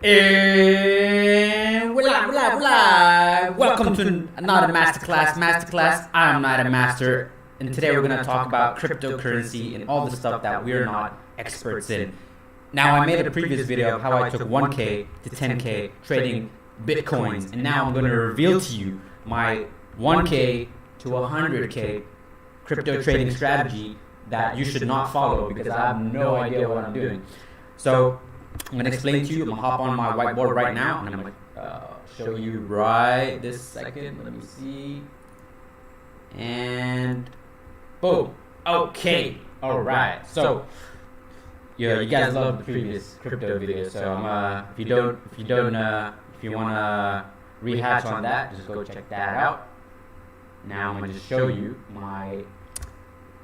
And we're live. Welcome to another masterclass. I'm not a master, and today we're gonna talk about cryptocurrency and all the stuff that we're not experts in. Now, I made a previous video of how I took 1K to 10K trading bitcoins, and now I'm gonna reveal to you my 1K to 100K crypto trading strategy that you should not follow because I have no idea what I'm doing. So I'm going to explain to you. I'm going to hop on my whiteboard right now, and I'm going to show you right this second. Let me see. And boom. Okay. All right. So yeah, you guys love the previous crypto video. So if you want to rehash on that, just go check that out. Now I'm going to just show you my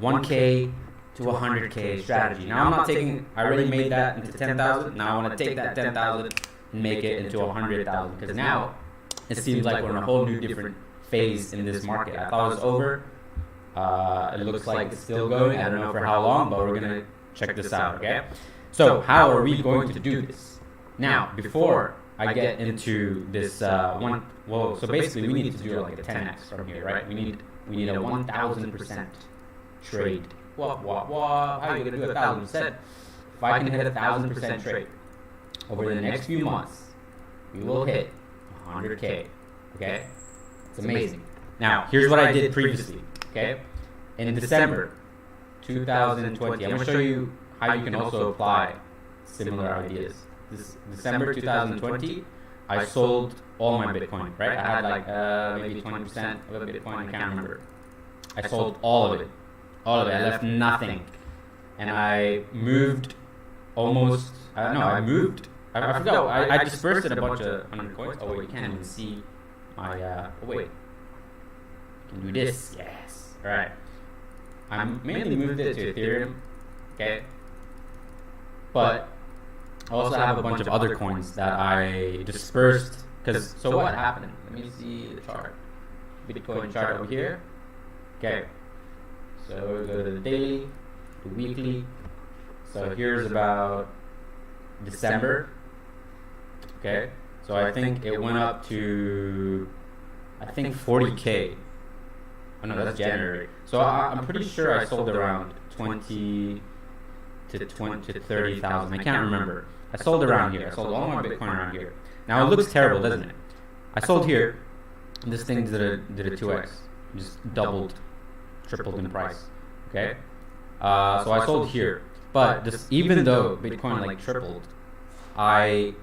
1K to 100K strategy. Now I'm not taking, I already made that into 10,000. Now I want to take that 10,000 and make it into 100,000 because now it seems like we're in a whole new different phase in this market. I thought it was over. It looks like it's still going. I don't know for how long, but we're going to check this out, okay? So how are we going to do this? Now, before I get into this so basically we need to do like a 10x from here, right? We need a 1,000% trade. How are you going to do 1,000%? If I can hit 1,000% trade over the next few months, we will hit 100K. Okay? It's amazing. Now, here's what I did previously. Okay? In December 2020, I'm going to show you how you can also apply similar ideas. This December 2020, I sold all my Bitcoin, right? I had like maybe 20% of a Bitcoin, I can't remember. I sold all of it. I left nothing. And I moved almost, I forgot, I dispersed a bunch of 100 coins. Oh wait, you can't even see my, wait. You can do this, yes. Alright. I mainly moved it to Ethereum, okay? But I also have a bunch of other coins that I dispersed, because, so what happened? Let me see the chart. Bitcoin chart over here. Okay. So we go to the daily, the weekly. So here's about December. Okay. So I think it went up to, 40K. Oh no, that's January. So I'm pretty sure I sold around 20 to 30,000. I can't remember. I sold around here. I sold all my Bitcoin around here. Now it looks terrible, doesn't it? I sold here. And this thing did a 2x. Just doubled. Tripled in price. Okay, so I sold here, but even though Bitcoin like tripled, I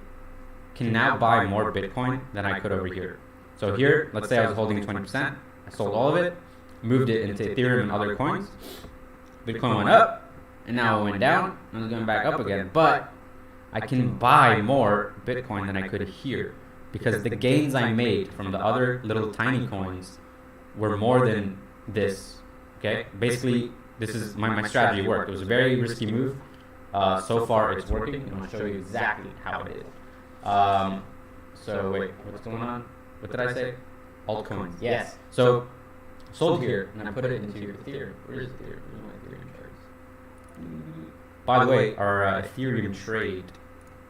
can now buy more Bitcoin than I could over here. So here, let's say I was holding 20%, I sold all of it, moved it into Ethereum and other coins. Bitcoin went up, and now it went down, and it's going back up again. But I can buy more Bitcoin than I could here because the gains I made from the other little tiny coins were more than this. Okay, basically, this is my strategy worked. It was a very risky move. So far, it's working, and I'll show you exactly how it is. So wait, what's going on? What did I say? Altcoins. Yes. So sold here, and I put it into Ethereum. Where is Ethereum? Where's my Ethereum charts? By the way, our Ethereum trade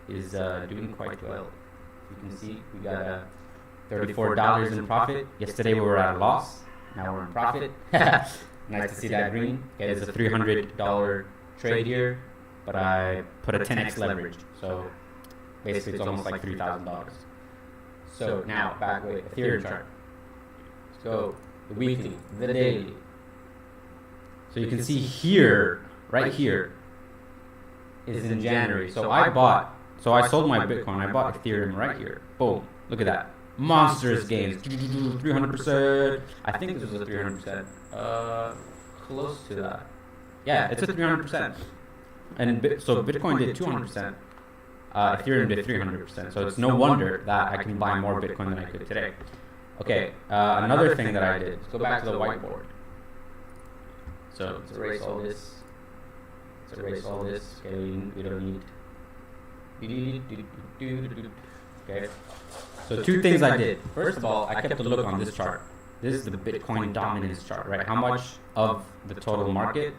is doing quite well. You can see we got $34 in profit. Yesterday we were at a loss. Now we're in profit. Nice to see that green. Okay, there's a $300 trade here, but I put a 10x leverage. So basically it's almost like $3,000. So now back with Ethereum chart. Let's go the weekly, the daily. So you can see here, right here, is in January. So I sold my Bitcoin. I bought Ethereum right here. Boom. Look at that. Monstrous gains. 300%. I think this was a 300%. Close to that. Yeah, it's a 300%. And so Bitcoin did 200%. Ethereum did 300%. So it's no wonder that I can buy more Bitcoin than I could today. Okay, another thing that I did. Let's go back to the whiteboard. So let's erase all this. Okay, we don't need. Okay. So two things I did. First of all, I kept a look on this chart. This is the Bitcoin dominance chart, right? How much of the total market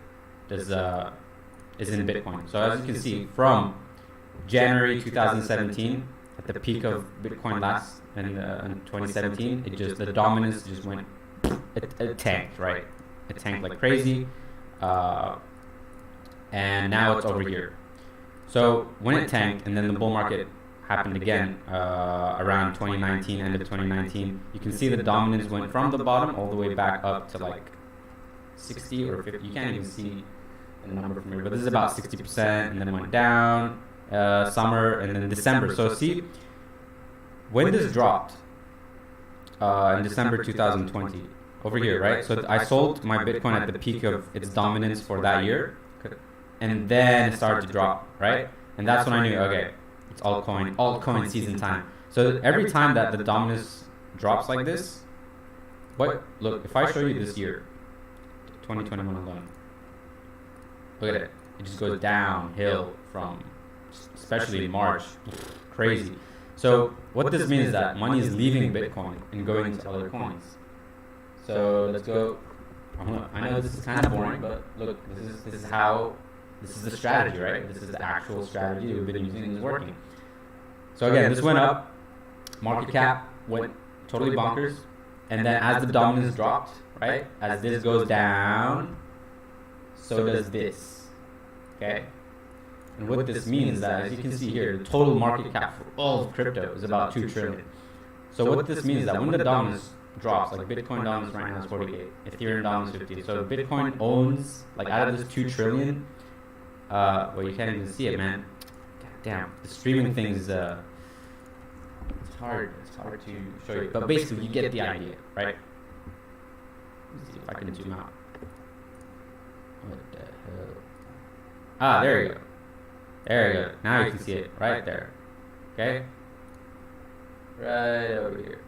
is in Bitcoin? So as you can see, from January 2017 at the peak of Bitcoin last in 2017, the dominance just went, it tanked, right? It tanked like crazy, and now it's over here. So when it tanked, and then the bull market happened again around 2019, end of 2019, you can see the dominance went from the bottom all the way back up to like 60 or 50. You can't even see the number from here, but this is about 60%, and then went down summer, and then December. So see, when this dropped in December 2020, over here, right? So I sold my Bitcoin at the peak of its dominance for that year, and then it started to drop, right? And that's when I knew, okay, it's altcoin season time. So every time that the dominance drops like this, look, if I show you this year, 2021 alone, look at it. It just goes downhill from, especially in March, crazy. So what this means is that money is leaving Bitcoin and going into other coins. So let's go. I know this is kind of boring, but look, this is the strategy, right? This is the actual strategy we've been using and it's working. So again, this went up, market cap went totally bonkers, and then as the dominance dropped, right? As this goes down, so does this, okay? And what this means is that, as you can see here, the total market cap for all of crypto is about 2 trillion. So what this means is that when the dominance drops, like Bitcoin dominance right now is 48, Ethereum dominance 50. So Bitcoin owns, like out of this 2 trillion, well, you can't even see it, man. God damn, the streaming thing is it's hard to show you, but basically you get the idea, right? Let's see if I can zoom out. What the hell? Ah, there you go. There you go. Now you can see it right there. Okay? Right over here.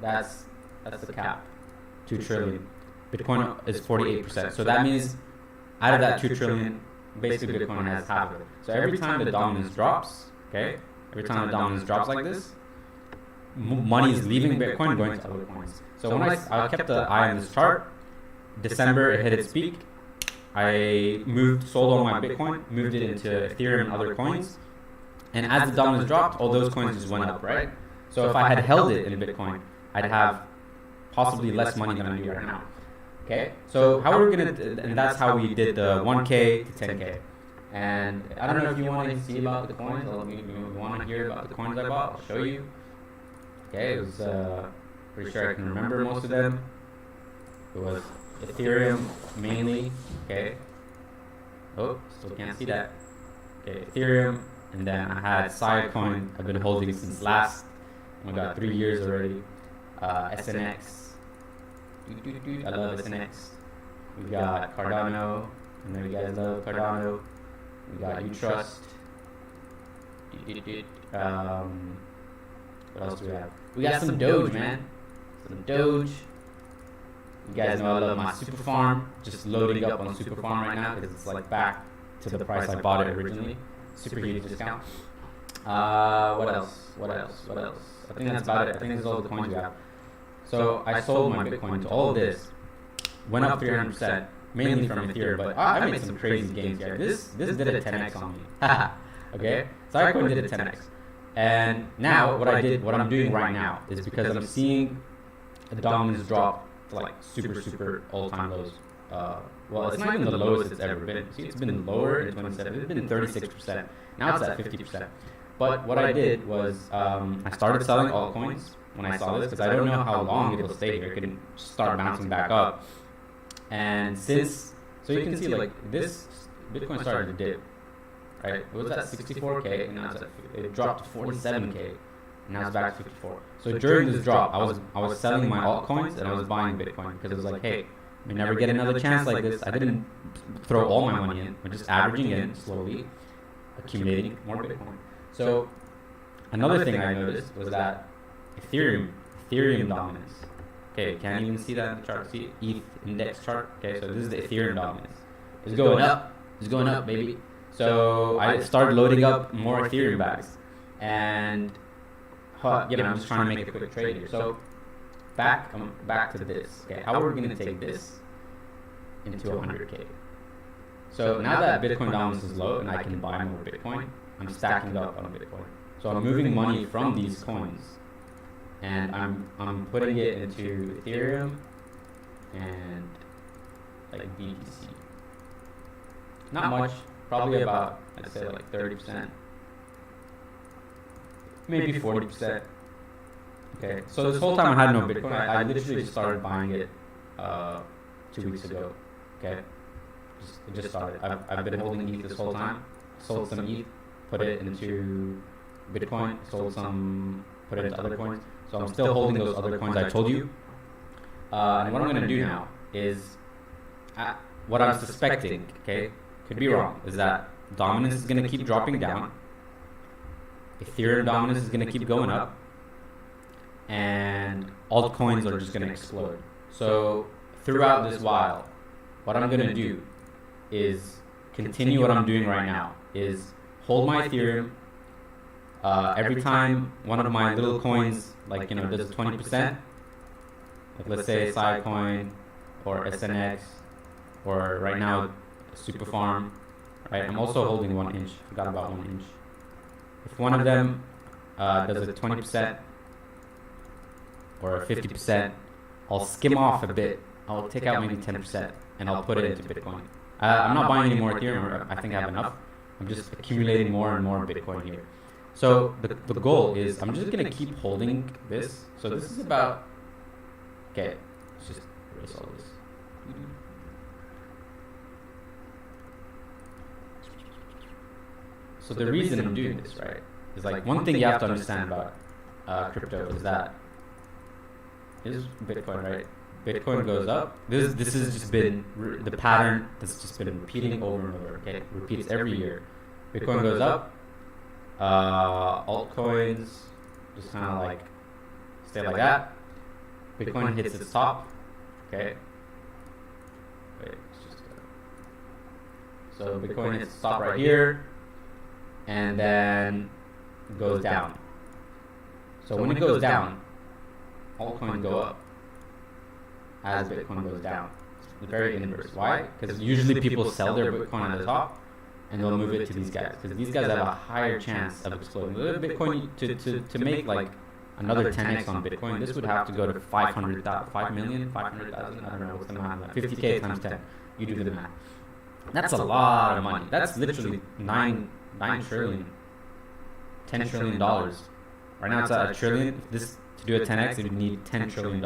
That's the cap. 2 trillion. Bitcoin is 48%. So that means out of that 2 trillion, basically Bitcoin has half of it. So every time the dominance drops, okay? Every time the dominance drops like this, money is leaving Bitcoin going to other coins. So when I kept the eye on this chart, December it hit its peak. I sold all my Bitcoin, moved it into Ethereum and other coins. And as the dominance dropped, all those coins just went up, right? So if I had held it in Bitcoin, I'd have possibly less money than I do right now. Okay? So how we're going to, and that's how we did the 1K to 10K. And I don't know if you want to see about the coins, or if you want to hear about the coins I bought, I'll show you. Okay, it was pretty sure I can remember most of them. It was Ethereum mainly, okay. Oh, still can't see that. Okay, Ethereum, and then I had Sidecoin I've been holding since last, I got 3 years already. SNX, I love SNX. We got Cardano, I know you guys love Cardano. We got Utrust. What else do we have? We got some Doge, man. Some Doge. You guys know I love my Super Farm. Just loading up on Super Farm right now because it's like back to the price I bought it originally. Super huge discount. What else? I think that's about it. I think this is all the coins we have. So I sold my Bitcoin to all of this. Went up 300%, mainly from Ethereum, but I made some crazy gains here. This did a 10x on me. Okay? Sidecoin did a 10x. And now what I'm doing right now is because I'm seeing the dominance drop to like super all-time lows. Well, it's not even the lowest it's ever been. See, it's been lower in 2017. It's been 36%. Now it's at 50%. But what I did was I started selling altcoins when I saw this because I don't know how long it will stay here. It can start bouncing back up. And so you can see like this Bitcoin started to dip. Right? It was at 64K, and now it dropped to 47K, and now it's back to 54. So during this drop, I was selling my altcoins and I was buying Bitcoin because it was like, hey, we never get another chance like this. I didn't throw all my money in. I'm just averaging in slowly, accumulating more Bitcoin. So another thing I noticed was that Ethereum dominance. Okay, can't even see that in the chart. See ETH index chart. Okay, so this is the Ethereum dominance. It's going up. It's going up, baby. So I started loading up more Ethereum bags, and I'm just trying to make a quick trade here. So back to this. Okay, how are we going to take this into 100K? So now that Bitcoin dominance is low and I can buy more Bitcoin, I'm stacking up on Bitcoin. So I'm moving money from these coins, and I'm putting it into Ethereum and like BTC. Not much, probably about, I'd say like 30%, maybe 40%. Okay, so this whole time I had no Bitcoin. I literally just started buying it 2 weeks ago. Okay, it just started. I've been holding ETH this whole time. Sold some ETH, put it into Bitcoin. Sold some, put it into other coins. So I'm still holding those other coins I told you. And what I'm going to do now is, what I'm suspecting, okay, could be wrong, is that dominance is going to keep dropping down. Ethereum dominance is going to keep going up. And altcoins are just going to explode. So throughout this while, what I'm going to do is continue what I'm doing right now, is hold my Ethereum. Every time one of my little coins, like, you know, does 20%, like let's say Sidecoin or SNX, or right now Super Farm, right? I'm also holding 1 inch. Forgot about 1 inch. If one of them does a 20% or 50%, I'll skim off a bit. I'll take out maybe 10% and I'll put it into Bitcoin. I'm not buying any more Ethereum. I think I have enough. I'm just accumulating more and more Bitcoin here. So the goal is, I'm just going to keep holding this. So this is about, okay, let's just erase all this. So the reason I'm doing this, right, is like, one thing you have to understand about crypto is that is Bitcoin, right? Bitcoin goes up. This has just been the pattern that's just been repeating over and over. Okay, it repeats every year. Bitcoin goes up. Altcoins just kind of like stay like that. Bitcoin hits its top. Okay. Wait, it's just so Bitcoin hits its top right here, and then goes down. So when it goes down, altcoins go up as Bitcoin goes down. It's very inverse. Why? Because usually people sell their Bitcoin at the top and they'll move it to these guys, because these guys have a higher chance of exploding. Bitcoin, to make like another 10x on Bitcoin, this would have to go to 500,000, 5 million, 500,000, I don't know what's the math, 50K times 10. You do the math. That's a lot of money. That's literally 9 trillion, $10 trillion. Right now it's at a trillion. This, to do a 10x, it would need $10 trillion.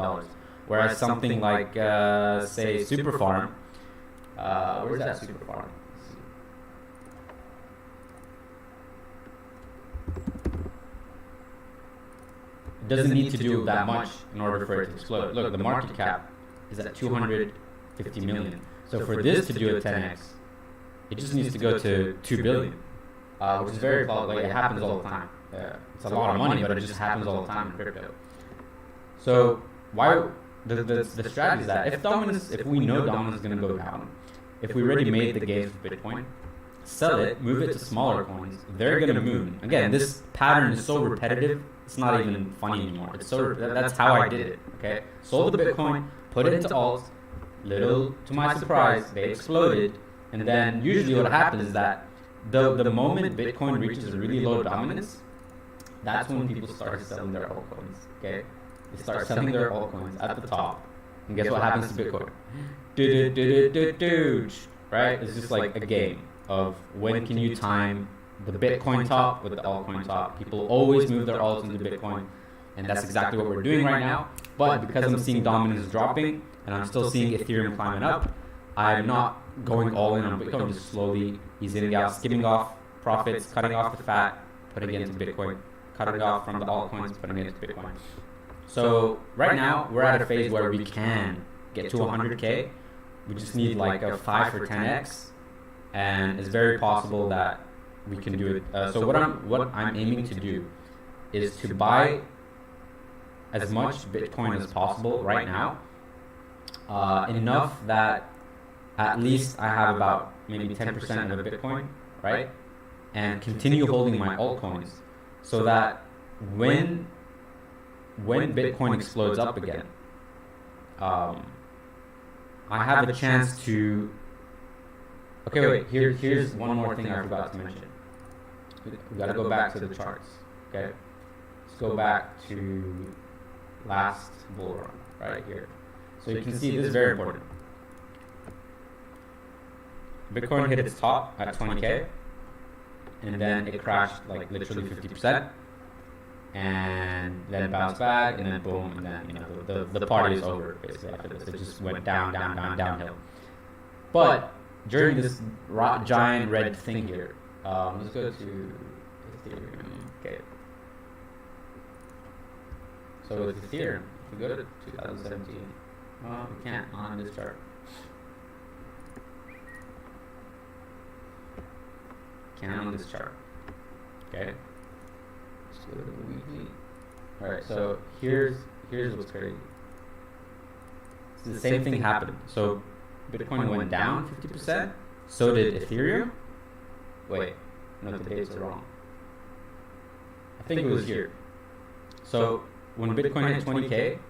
Whereas something like, say, Super Farm, where's that Super Farm? It doesn't need to do that much in order for it to explode. Look, the market cap is at 250 million. So for this to do a 10x, it just needs to go to 2 billion, which is very plausible. Like, it happens all the time. It's a lot of money, but it just happens all the time in crypto. So why the strategy is that if we know dominance is going to go down, if we already made the gains for Bitcoin, sell it, move it to smaller coins, they're going to move. Again, this pattern is so repetitive, it's not even funny anymore. It's so that's how I did it. Okay, sold the Bitcoin, put it into alts. Little to my surprise, they exploded. And then usually what happens is that the moment Bitcoin reaches a really low dominance, that's when people start selling their altcoins. Okay, they start selling their altcoins at the top, and guess what happens to Bitcoin? Right? It's just like a game of when can you time the Bitcoin top with the altcoin top. People always move their alts into Bitcoin, and that's exactly what we're doing right now. But because I'm seeing dominance dropping and I'm still seeing Ethereum climbing up, I'm not going all in on Bitcoin, just slowly easing out, skimming off profits, cutting off the fat, putting it into Bitcoin, cutting off from the altcoins, putting it into Bitcoin. So right now we're at a phase where we can get to 100K. We just need like a 5 or 10x, and it's very possible that we can do it. So what I'm aiming to do is to buy as much Bitcoin as possible right now, enough that at least I have about maybe 10% of a Bitcoin, right? And continue holding my altcoins, so that when Bitcoin explodes up again, I have a chance to. Okay, wait. Here's one more thing I forgot to mention. We got to go back to the charts. Okay, let's go back to last bull run right here. So you can see this is very important. Bitcoin hit its top at 20K, and then it crashed like literally 50%, and then bounced back, and then boom, and then, you know, the party is over basically after this. It just went downhill. But during this giant red thing here, let's go to Ethereum. Okay. So with Ethereum, if we go to 2017, well, we can't on this chart. Can't on this chart. Okay. Let's go to the weekly. All right. So here's what's crazy. So the same thing happened. So Bitcoin went down 50%. So did Ethereum. Wait, no, the dates are wrong. I think it was here. So when Bitcoin hit 20K, it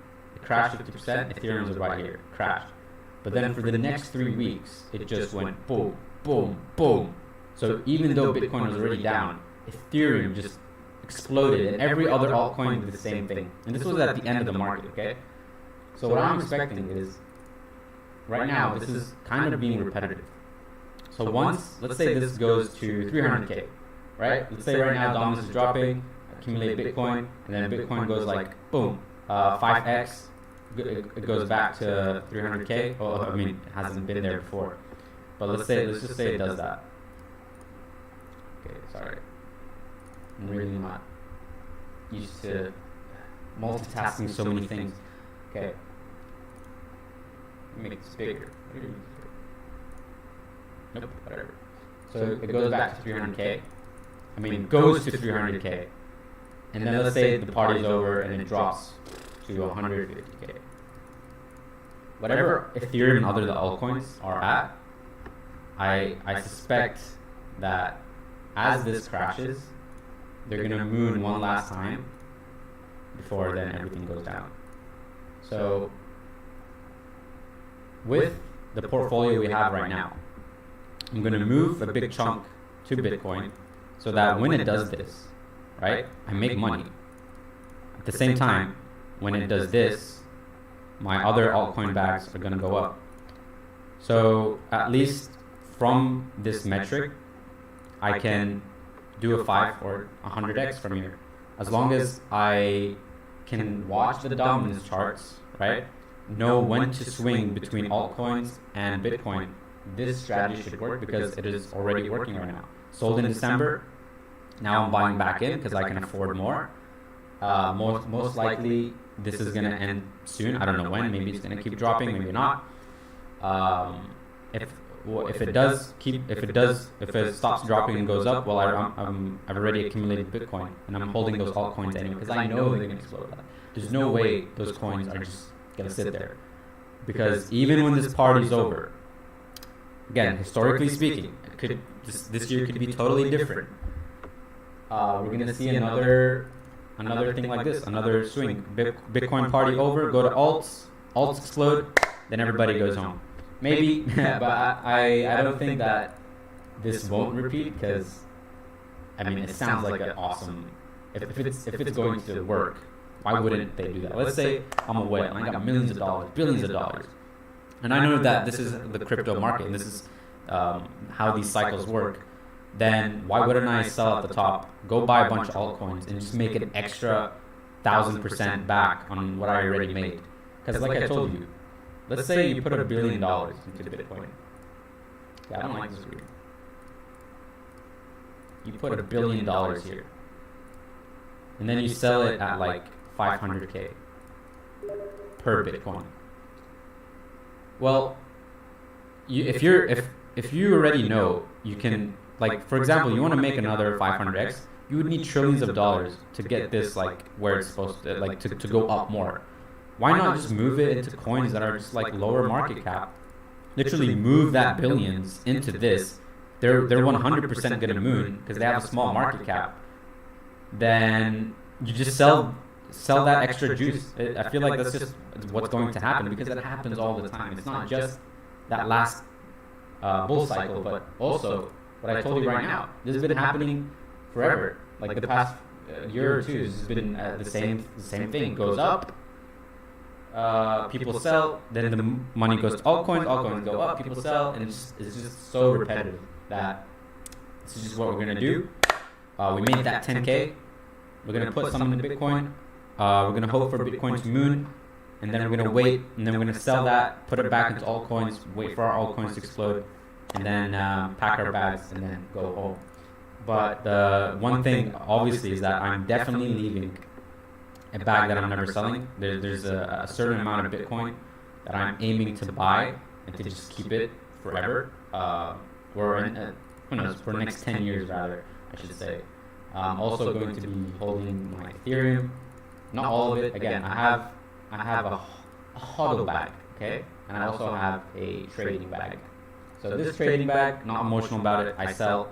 crashed 50%. Ethereum was right here, crashed. But then for the next 3 weeks, it just went boom, boom, boom. So even though Bitcoin was already down, Ethereum just exploded, and every other altcoin did the same thing. And this was at the end of the market, okay? So what I'm expecting is, right now, this is kind of being repetitive. So once, let's say this goes to 300K, right? Let's say right now dominance is dropping, accumulate Bitcoin, and then Bitcoin goes like, boom, 5x, it goes back to 300K. Well, I mean, it hasn't been there before. But let's just say it does that. Okay, sorry. I'm really not used to multitasking so many things. Okay. Let me make this bigger. Nope, whatever. So it goes back to 300K. I mean, it goes to 300K. And then let's say the party's over and it drops to 150K. Whatever Ethereum and other altcoins are at, I suspect that as this crashes, they're going to moon one last time before then everything goes down. So with the portfolio we have right now, I'm going to move a big chunk to Bitcoin so that when it does this, right, I make money. At the same time, when it does this, my other altcoin bags are going to go up. So at least from this metric, I can do a 5 or 100x from here. As long as I can watch the dominance charts, right, know when to swing between altcoins and Bitcoin, this strategy should work because it is already working right now. Sold in December, now I'm buying back in because I can afford more. Most likely this is going to end soon. I don't know when. Maybe it's going to keep dropping, maybe not. If it stops dropping and goes up, well, I've already accumulated Bitcoin and I'm holding those altcoins anyway because I know they're going to explode. There's no way those coins are just going to sit there, because even when this party's over, again, historically speaking, this year could be totally different. We're going to see another thing like this, another swing. Bitcoin party over, go to alts explode, then everybody goes home. Maybe, but I don't think that this won't repeat because, I mean, it sounds like an awesome, if it's going to work, why wouldn't they do that? Let's say I'm a whale and I got millions of dollars, billions of dollars, and I know that this is the crypto market and this is how these cycles work. Then why wouldn't I sell at the top, go buy a bunch of altcoins and just make an extra 1,000% back on what I already made? Because like I told you, let's say you put $1 billion into Bitcoin. Yeah, I don't like this word. You put $1 billion here, and then you sell it at like 500K per Bitcoin. Well, if you already know you can, like, for example, you want to make another 500x, you would need trillions of dollars to get this like where it's supposed to, like to go up more. Why not just move it into coins that are just like lower market cap? Literally move that billions into this. They're 100% going to moon because they have a small market cap. Then you just sell that extra juice. I feel like that's just what's going to happen because it happens all the time. It's not just that last bull cycle, but also what I told you right now. This has been happening forever. Like the past year or two, this has been the same thing. Goes up, people sell, then the money goes to altcoins go up, people sell, and it's just so repetitive that this is just what we're gonna do. We made that 10K. We're gonna put some into Bitcoin. We're gonna hope for Bitcoin to moon, and then we're gonna wait, and then we're gonna sell that, put it back into altcoins, wait for our altcoins to explode, and then pack our bags and then go home. But the one thing, obviously, is that I'm definitely leaving a bag that I'm never selling. There's a certain amount of Bitcoin that I'm aiming to buy and to just keep it forever. Or who knows, for the next 10 years rather, I should say. I'm also going to be holding my Ethereum. Not all of it. Again, I have a hodl bag, okay? And I also have a trading bag. So this trading bag, not emotional about it. I sell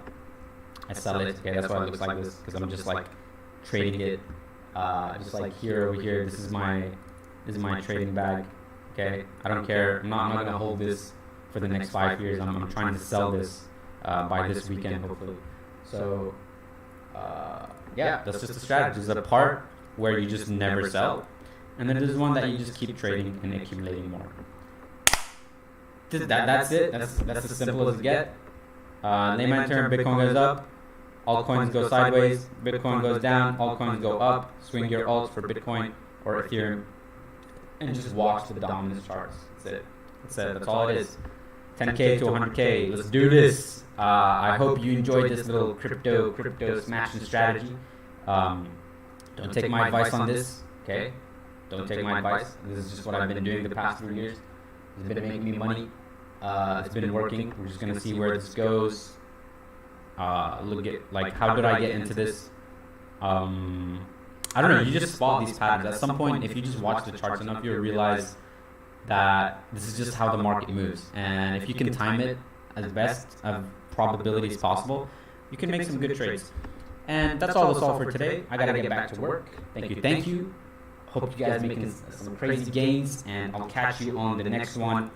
it. Okay, that's why it looks like this, because I'm just like trading it. Just like here over here. This is my trading bag. Okay, I don't care. I'm not gonna hold this for the next 5 years. I'm trying to sell this by this weekend, hopefully. So yeah, that's just the strategy. There's a part where you just never sell, and then there's one that you just keep trading and accumulating more. That's it. That's as simple as it gets. Layman term: Bitcoin goes up, altcoins go sideways. Bitcoin goes down, altcoins go up. Swing your alts for Bitcoin or Ethereum, and just watch the dominance charts. That's it. That's all it is. 10K to 100K. Let's do this. I hope you enjoyed this little crypto smashing strategy. Don't take my advice on this, okay? Don't take my advice. This is just what I've been doing the past 3 years. It's been making me money. It's been working. We're just gonna see where this goes. Look at, like, how did I get into this? I don't know. You just spot these patterns. At some point, if you just watch the charts enough, you'll realize that this is just how the market moves. And if you can time it as best of probabilities possible, you can make some good trades. And that's all for today. I gotta get back to work. Thank you. Hope you guys making some crazy gains, and I'll catch you on the next one.